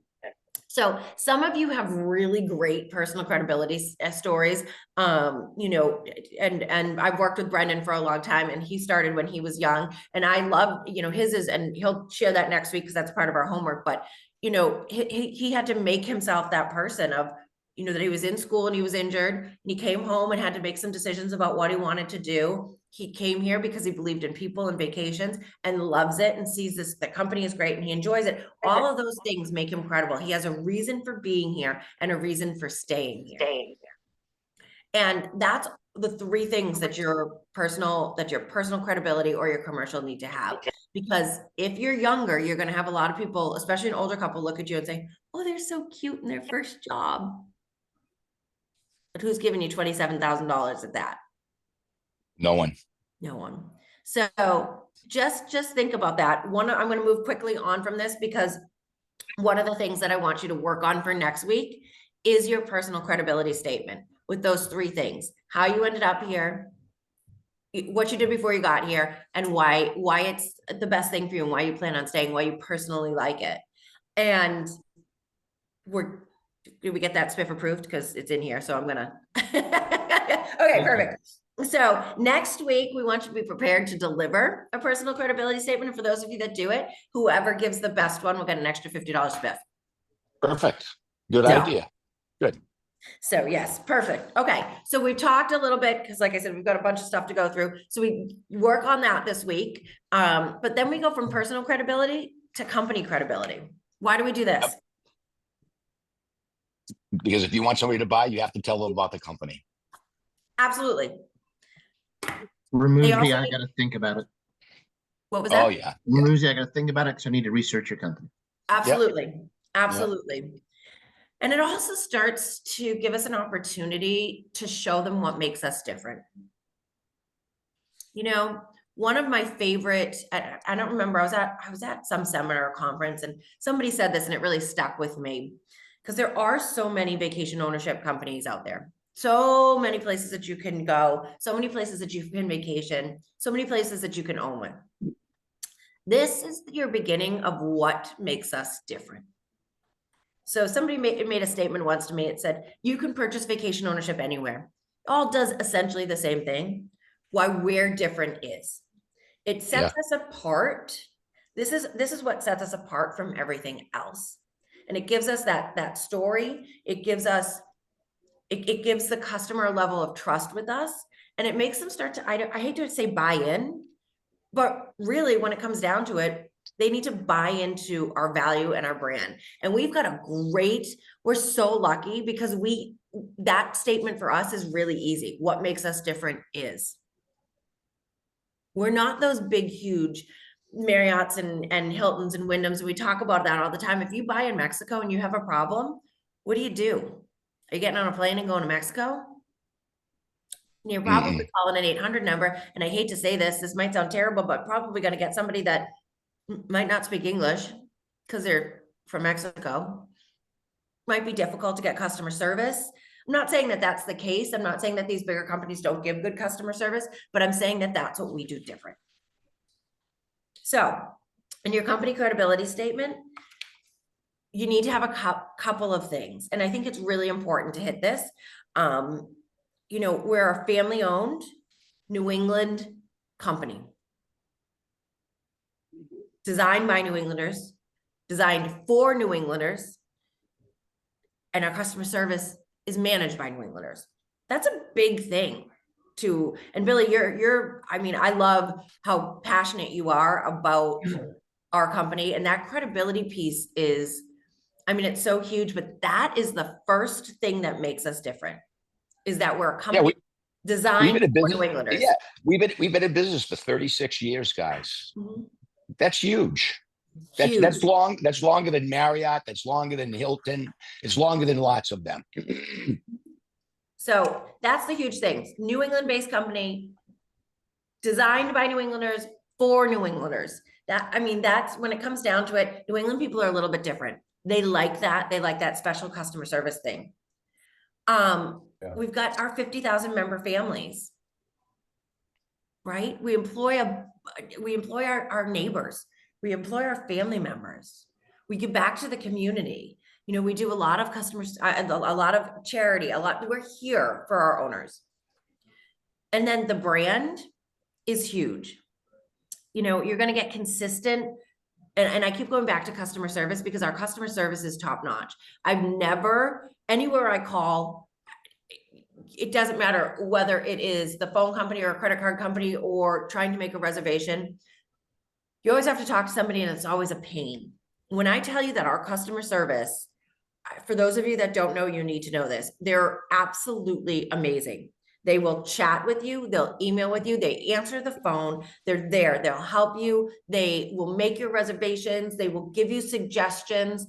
So some of you have really great personal credibility stories, you know, and I've worked with Brendan for a long time and he started when he was young and I love, you know, his is, and he'll share that next week because that's part of our homework. But, you know, he had to make himself that person of, you know, that he was in school and he was injured and he came home and had to make some decisions about what he wanted to do. He came here because he believed in people and vacations and loves it and sees this, the company is great and he enjoys it. All of those things make him credible. He has a reason for being here and a reason for staying here. And that's the three things that your personal credibility or your commercial need to have. Because if you're younger, you're going to have a lot of people, especially an older couple, look at you and say, oh, they're so cute in their first job. But who's giving you $27,000 at that? No one. No one. So just think about that. I'm going to move quickly on from this because one of the things that I want you to work on for next week is your personal credibility statement with those three things: how you ended up here, what you did before you got here, and why it's the best thing for you and why you plan on staying, why you personally like it. And did we get that spiff approved? Because it's in here, so I'm gonna. Okay, perfect. So next week, we want you to be prepared to deliver a personal credibility statement. And for those of you that do it, whoever gives the best one will get an extra $50 spiff. Perfect. Good So- idea. So yes, perfect. Okay. So we talked a little bit because like I said, we've got a bunch of stuff to go through. So we work on that this week. But then we go from personal credibility to company credibility. Why do we do this? Because if you want somebody to buy, you have to tell them about the company. Absolutely. Remove They also the, I need- gotta think about it. What was that? Oh, yeah. Remove the, I gotta think about it because I need to research your company. Absolutely. Absolutely. And it also starts to give us an opportunity to show them what makes us different. You know, one of my favorite, I don't remember, I was at some seminar or conference and somebody said this and it really stuck with me because there are so many vacation ownership companies out there. So many places that you can go, so many places that you can vacation, so many places that you can own with. This is your beginning of what makes us different. So somebody made a statement once to me. It said, you can purchase vacation ownership anywhere. It all does essentially the same thing. Why we're different is it sets us apart. This is what sets us apart from everything else. And it gives us that story. It gives us, it gives the customer a level of trust with us. And it makes them start to, I hate to say buy in, but really when it comes down to it, they need to buy into our value and our brand. And we've got we're so lucky because that statement for us is really easy. What makes us different is we're not those big, huge Marriotts and Hiltons and Wyndhams. We talk about that all the time. If you buy in Mexico and you have a problem, what do? Are you getting on a plane and going to Mexico? You're probably calling an 800 number. And I hate to say this might sound terrible, but probably going to get somebody that might not speak English because they're from Mexico. Might be difficult to get customer service. I'm not saying that that's the case. I'm not saying that these bigger companies don't give good customer service, but I'm saying that that's what we do different. So in your company credibility statement, you need to have a couple of things. And I think it's really important to hit this. You know, we're a family-owned New England company. Designed by New Englanders, designed for New Englanders, and our customer service is managed by New Englanders. That's a big thing to, and Billy, I mean, I love how passionate you are about our company, and that credibility piece is, I mean, it's so huge, but that is the first thing that makes us different, is that we're a company designed for New Englanders. Yeah, we've been in business for 36 years, guys. Mhm. That's huge. That's longer than Marriott. That's longer than Hilton. It's longer than lots of them. So that's the huge thing. New England-based company, designed by New Englanders for New Englanders. That's when it comes down to it. New England people are a little bit different. They like that. They like that special customer service thing. We've got our 50,000 member families, right? We employ our neighbors. We employ our family members. We give back to the community. You know, we do a lot of customers, a lot of charity, we're here for our owners. And then the brand is huge. You know, you're going to get consistent. And I keep going back to customer service because our customer service is top notch. I've never, anywhere I call, it doesn't matter whether it is the phone company or a credit card company or trying to make a reservation. You always have to talk to somebody and it's always a pain. When I tell you that our customer service, for those of you that don't know, you need to know this. They're absolutely amazing. They will chat with you, they'll email with you, they answer the phone, they're there, they'll help you, they will make your reservations, they will give you suggestions.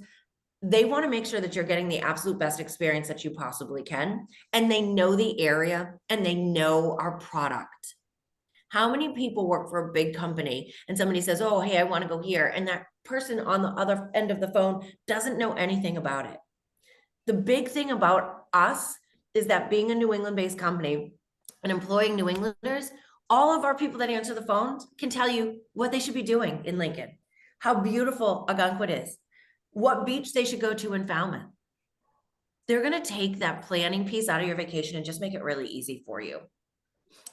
They want to make sure that you're getting the absolute best experience that you possibly can. And they know the area and they know our product. How many people work for a big company and somebody says, oh, hey, I want to go here. And that person on the other end of the phone doesn't know anything about it. The big thing about us is that being a New England-based company and employing New Englanders, all of our people that answer the phones can tell you what they should be doing in Lincoln, how beautiful Ogunquit is, what beach they should go to in Falmouth. They're going to take that planning piece out of your vacation and just make it really easy for you.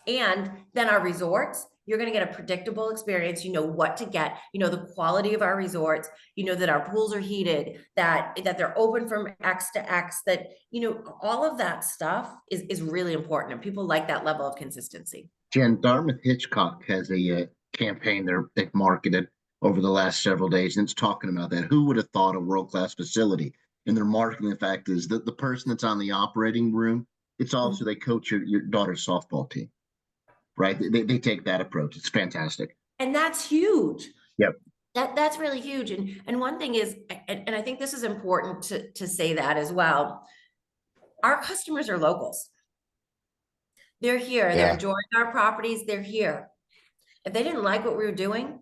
And then our resorts, you're going to get a predictable experience. You know what to get, you know, the quality of our resorts, you know, that our pools are heated, that they're open from X to X, that, you know, all of that stuff is really important. And people like that level of consistency. Jen, Dartmouth Hitchcock has a campaign they've marketed over the last several days, and it's talking about that. Who would have thought a world-class facility? And their marketing, in fact, is that the person that's on the operating room, it's also they coach your daughter's softball team, right? They take that approach. It's fantastic. And that's huge. Yep. That's really huge. And one thing is, and I think this is important to say that as well, our customers are locals. They're here, they're enjoying our properties, they're here. If they didn't like what we were doing,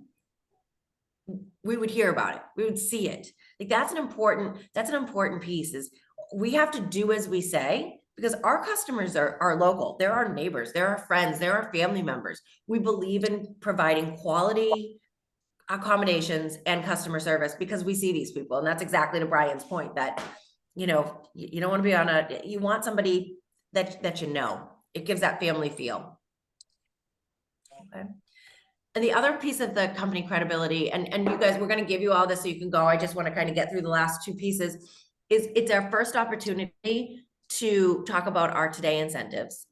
we would hear about it, we would see it. Like that's an important piece, is we have to do as we say, because our customers are local, they're our neighbors, they're our friends, they're our family members. We believe in providing quality accommodations and customer service because we see these people. And that's exactly to Brian's point, that, you know, you don't want to be you want somebody that you know. It gives that family feel. Okay. And the other piece of the company credibility, and you guys, we're going to give you all this so you can go. I just want to kind of get through the last two pieces. Is it's our first opportunity to talk about our Today incentives.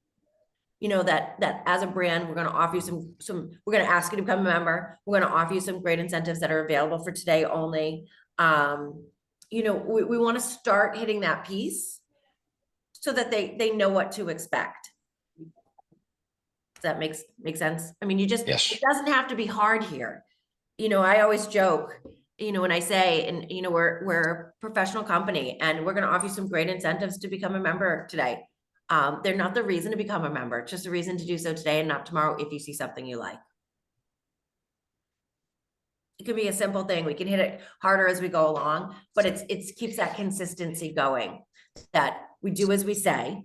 You know, that as a brand, we're going to offer you some, we're going to ask you to become a member. We're going to offer you some great incentives that are available for today only. You know, we want to start hitting that piece so that they know what to expect. Does that make sense? I mean, it doesn't have to be hard here. You know, I always joke, you know, when I say, and you know, we're a professional company and we're going to offer you some great incentives to become a member today. They're not the reason to become a member, it's just a reason to do so today and not tomorrow if you see something you like. It could be a simple thing. We can hit it harder as we go along, but it keeps that consistency going, that we do as we say.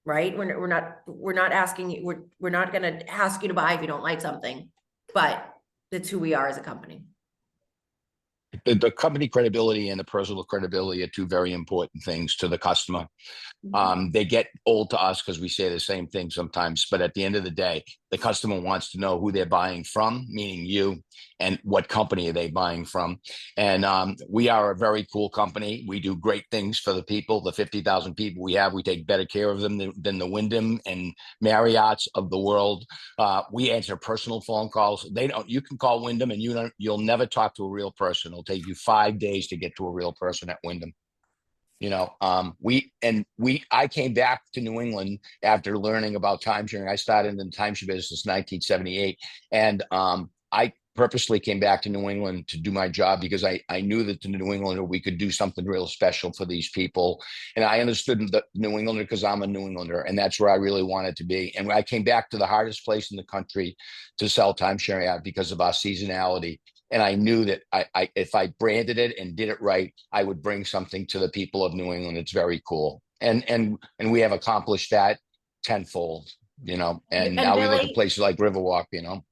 Right? We're not asking you, we're not going to ask you to buy if you don't like something, but that's who we are as a company. The company credibility and the personal credibility are two very important things to the customer. They get old to us because we say the same thing sometimes, but at the end of the day, the customer wants to know who they're buying from, meaning you, and what company are they buying from. And we are a very cool company. We do great things for the people, the 50,000 people we have. We take better care of them than the Wyndham and Marriott's of the world. We answer personal phone calls. You can call Wyndham and you'll never talk to a real person. It'll take you 5 days to get to a real person at Wyndham. You know, I came back to New England after learning about timesharing. I started in the timeshare business in 1978, and I purposely came back to New England to do my job because I knew that the New Englander, we could do something real special for these people. And I understood the New Englander because I'm a New Englander, and that's where I really wanted to be. And I came back to the hardest place in the country to sell timesharing at because of our seasonality. And I knew that if I branded it and did it right, I would bring something to the people of New England. It's very cool. And we have accomplished that tenfold, you know, and now Billy, we look at places like Riverwalk, you know.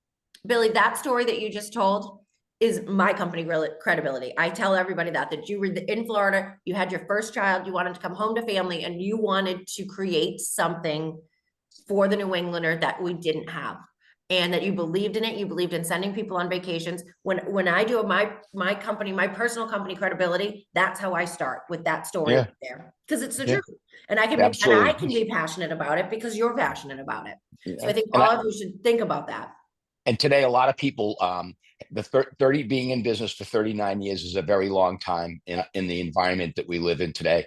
Billy, that story that you just told is my company credibility. I tell everybody that you were in Florida, you had your first child, you wanted to come home to family, and you wanted to create something for the New Englander that we didn't have. and that you believed in it. You believed in sending people on vacations. When I do my company, my personal company credibility, that's how I start, with that story Yeah. right there, because it's the Yeah. truth. And I can be, and Absolutely. I can be passionate about it because you're passionate about it. So I think And all of you should think about that. And today, a lot of people, the 30 being in business for 39 years is a very long time in the environment that we live in today.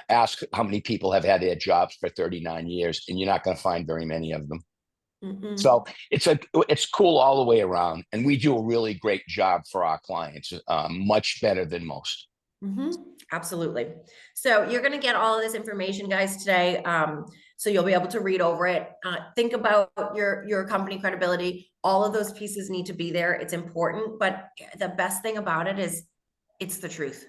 Ask how many people have had their jobs for 39 years, and you're not going to find very many of them. Mm-mm. So it's cool all the way around, and we do a really great job for our clients, much better than most. Absolutely. So you're going to get all of this information, guys, today. So you'll be able to read over it. Think about your company credibility. All of those pieces need to be there. It's important, but the best thing about it is it's the truth.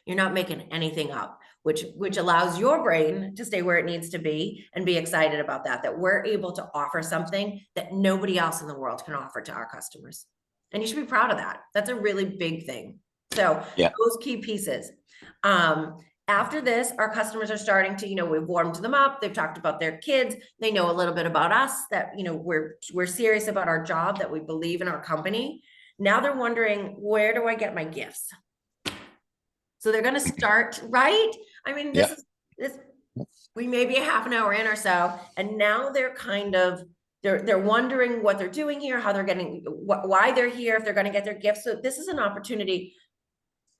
You're not making anything up, which allows your brain to stay where it needs to be and be excited about that we're able to offer something that nobody else in the world can offer to our customers. And you should be proud of that. That's a really big thing. So Yeah. those key pieces. After this, our customers are starting to, we've warmed them up. They've talked about their kids. They know a little bit about us, that, we're serious about our job, that we believe in our company. Now they're wondering, where do I get my gifts? So they're going to start, right? I mean, we may be a half an hour in or so, and now they're kind of, they're wondering what they're doing here, how they're getting, why they're here, if they're going to get their gifts. So this is an opportunity.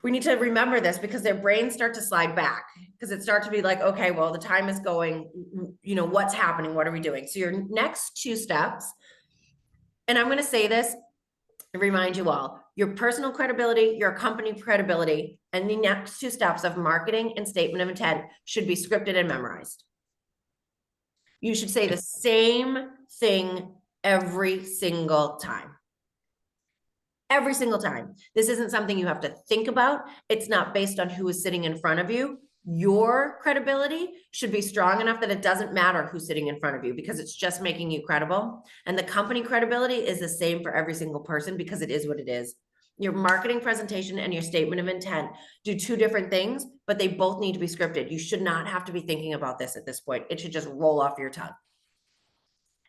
We need to remember this, because their brains start to slide back, because it starts to be like, okay, well, the time is going, what's happening? What are we doing? So your next 2 steps, and I'm going to say this and remind you all, your personal credibility, your company credibility, and the next 2 steps of marketing and statement of intent should be scripted and memorized. You should say the same thing every single time. Every single time. This isn't something you have to think about. It's not based on who is sitting in front of you. Your credibility should be strong enough that it doesn't matter who's sitting in front of you, because it's just making you credible. And the company credibility is the same for every single person, because it is what it is. Your marketing presentation and your statement of intent do 2 different things, but they both need to be scripted. You should not have to be thinking about this at this point. It should just roll off your tongue.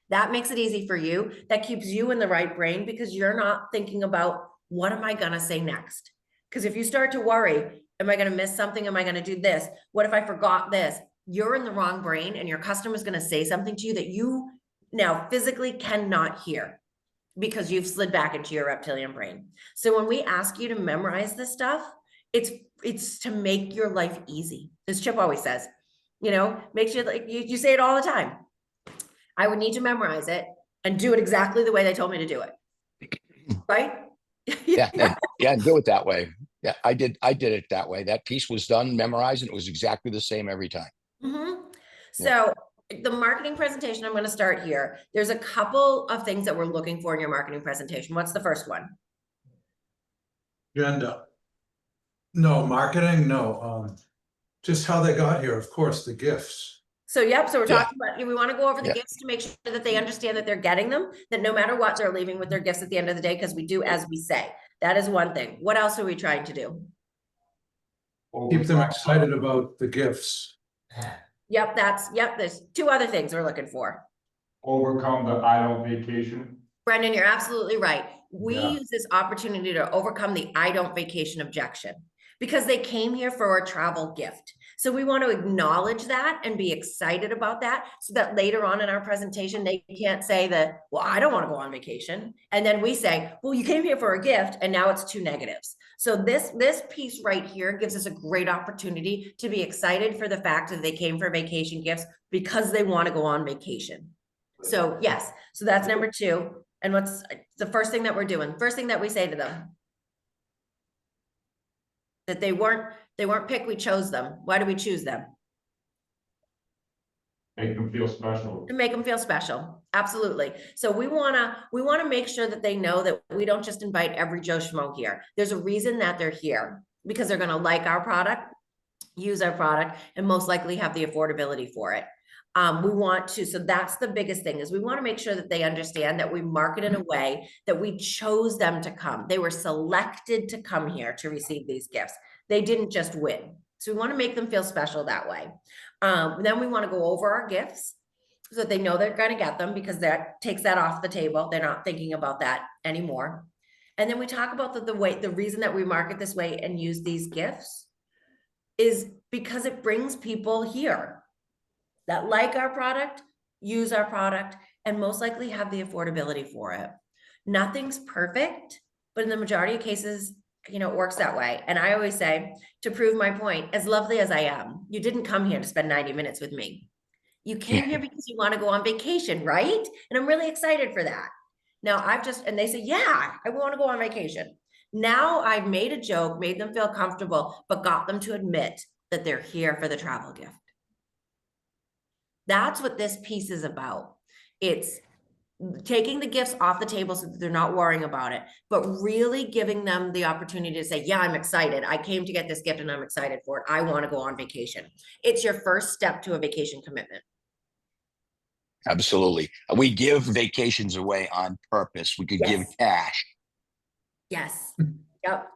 That makes it easy for you. That keeps you in the right brain, because you're not thinking about, what am I going to say next? Because if you start to worry, am I going to miss something? Am I going to do this? What if I forgot this? You're in the wrong brain, and your customer is going to say something to you that you now physically cannot hear, because you've slid back into your reptilian brain. So when we ask you to memorize this stuff, it's to make your life easy. As Chip always says, make sure, like you say it all the time. I would need to memorize it and do it exactly the way they told me to do it. Right? Yeah. Do it that way. Yeah, I did it that way. That piece was done, memorized, and it was exactly the same every time. So the marketing presentation, I'm going to start here. There's a couple of things that we're looking for in your marketing presentation. What's the first one? Agenda. No, marketing, no. Just how they got here, of course, the gifts. So, yep. So we're talking about, we want to go over the Yeah. gifts to make sure that they understand that they're getting them, that no matter what, they're leaving with their gifts at the end of the day, because we do as we say. That is one thing. What else are we trying to do? Keep them excited about the gifts. Yep. There's 2 other things we're looking for. Overcome the idle vacation. Brendan, you're absolutely right. We Yeah. use this opportunity to overcome the I don't vacation objection, because they came here for a travel gift. So we want to acknowledge that and be excited about that, so that later on in our presentation, they can't say that, well, I don't want to go on vacation. And then we say, well, you came here for a gift, and now it's 2 negatives. So this piece right here gives us a great opportunity to be excited for the fact that they came for vacation gifts, because they want to go on vacation. So yes, so that's number 2. And what's the first thing that we're doing? First thing that we say to them? That they weren't picked, we chose them. Why do we choose them? Make them feel special. To make them feel special. Absolutely. So we want to make sure that they know that we don't just invite every Joe Schmo here. There's a reason that they're here, because they're going to like our product, use our product, and most likely have the affordability for it. So that's the biggest thing, is we want to make sure that they understand that we market in a way that we chose them to come. They were selected to come here to receive these gifts. They didn't just win. So we want to make them feel special that way. Then we want to go over our gifts. so they know they're gonna get them, because that takes that off the table. They're not thinking about that anymore. And then we talk about the reason that we market this way and use these gifts is because it brings people here that like our product, use our product, and most likely have the affordability for it. Nothing's perfect, but in the majority of cases, you know, it works that way. And I always say, to prove my point, as lovely as I am, you didn't come here to spend 90 minutes with me. You came here because you want to go on vacation, right? And I'm really excited for that. Now and they say, yeah, I want to go on vacation. Now I've made a joke, made them feel comfortable, but got them to admit that they're here for the travel gift. That's what this piece is about. It's taking the gifts off the table so that they're not worrying about it, but really giving them the opportunity to say, yeah, I'm excited. I came to get this gift and I'm excited for it. I want to go on vacation. It's your first step to a vacation commitment. Absolutely. We give vacations away on purpose. We could give Yes. cash. Yes. Yep.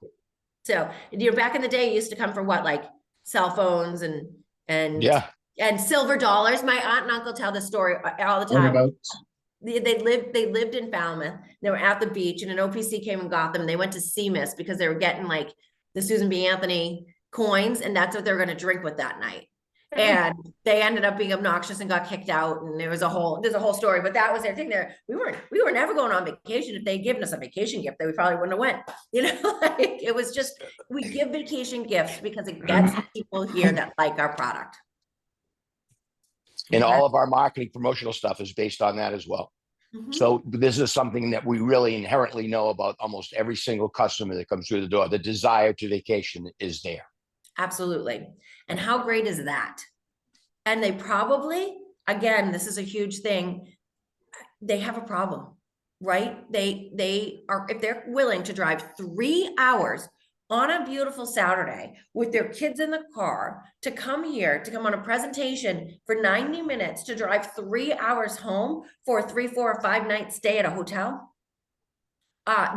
So, you know, back in the day, you used to come for what, like cell phones and Yeah. and silver dollars. My aunt and uncle tell the story all the What time. about, They lived in Falmouth. They were at the beach, and an OPC came and got them. They went to Seamus because they were getting like the Susan B. Anthony coins, and that's what they were going to drink with that night. And they ended up being obnoxious and got kicked out. And there's a whole story, but that was their thing there. We were never going on vacation. If they'd given us a vacation gift, they probably wouldn't have went, you know, like it was just, we give vacation gifts because it gets people here that like our product. And Okay. all of our marketing promotional stuff is based on that as well. Mhm. So this is something that we really inherently know about almost every single customer that comes through the door. The desire to vacation is there. Absolutely. And how great is that? And they probably, again, this is a huge thing. They have a problem, right? They are, if they're willing to drive 3 hours on a beautiful Saturday with their kids in the car to come here, to come on a presentation for 90 minutes, to drive 3 hours home for a 3, 4, or 5 night stay at a hotel.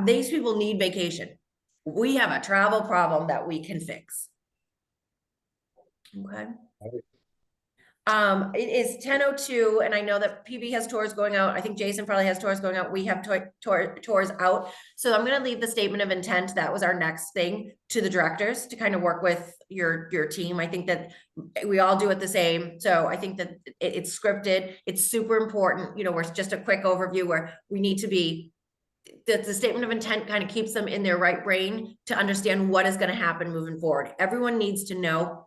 These people need vacation. We have a travel problem that we can fix. Okay. It is 10:02, and I know that PB has tours going out. I think Jason probably has tours going out. We have tours out. So I'm going to leave the statement of intent. That was our next thing to the directors to kind of work with your team. I think that we all do it the same. So I think that it's scripted. It's super important. You know, we're just a quick overview where we need to be, the statement of intent kind of keeps them in their right brain to understand what is going to happen moving forward. Everyone needs to know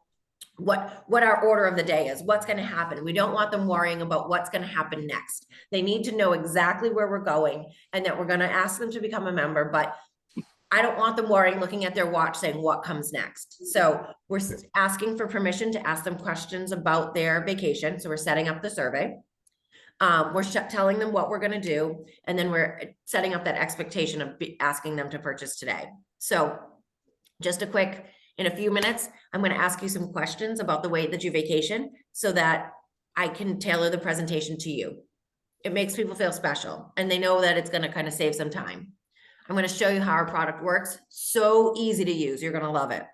what our order of the day is, what's going to happen. We don't want them worrying about what's going to happen next. They need to know exactly where we're going and that we're going to ask them to become a member, but I don't want them worrying, looking at their watch saying what comes next. So we're asking for permission to ask them questions about their vacation. So we're setting up the survey. We're telling them what we're going to do, and then we're setting up that expectation of asking them to purchase today. So just a quick, in a few minutes, I'm going to ask you some questions about the way that you vacation so that I can tailor the presentation to you. It makes people feel special, and they know that it's going to kind of save some time. I'm going to show you how our product works. So easy to use. You're going to love it.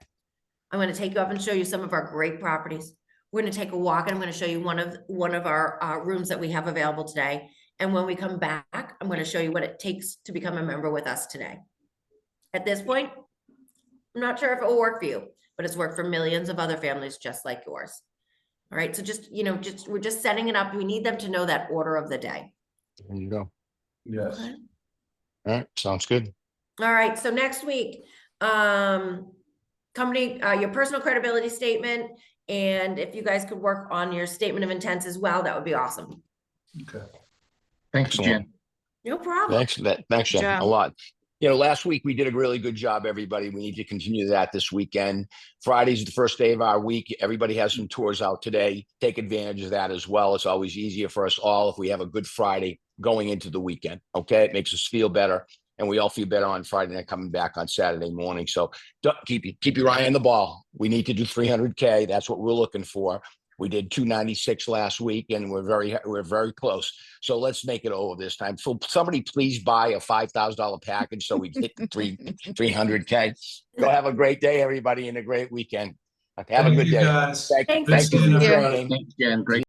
I'm going to take you up and show you some of our great properties. We're going to take a walk, and I'm going to show you one of our rooms that we have available today. And when we come back, I'm going to show you what it takes to become a member with us today. At this point, I'm not sure if it will work for you, but it's worked for millions of other families just like yours. All right. So just, you know, we're just setting it up. We need them to know that order of the day. There you go. Yes. Okay. All right. Sounds good. All right. So next week, company, your personal credibility statement. And if you guys could work on your statement of intents as well, that would be awesome. Okay. thanks, Excellent. Jen. No problem. Thanks for that. Thanks, Jen, job. a lot. You know, last week we did a really good job, everybody. We need to continue that this weekend. Friday's the first day of our week. Everybody has some tours out today. Take advantage of that as well. It's always easier for us all if we have a good Friday going into the weekend. Okay. It makes us feel better. And we all feel better on Friday night coming back on Saturday morning. So keep your eye on the ball. We need to do 300K. That's what we're looking for. We did 296 last week, and we're very close. So let's make it over this time. So somebody please buy a $5,000 package so we hit 300K. Go have a great day, everybody, and a great weekend. Have a Thank good you, day. guys. Thank Thanks. you for Thank you. joining. Thanks, Jen. Great.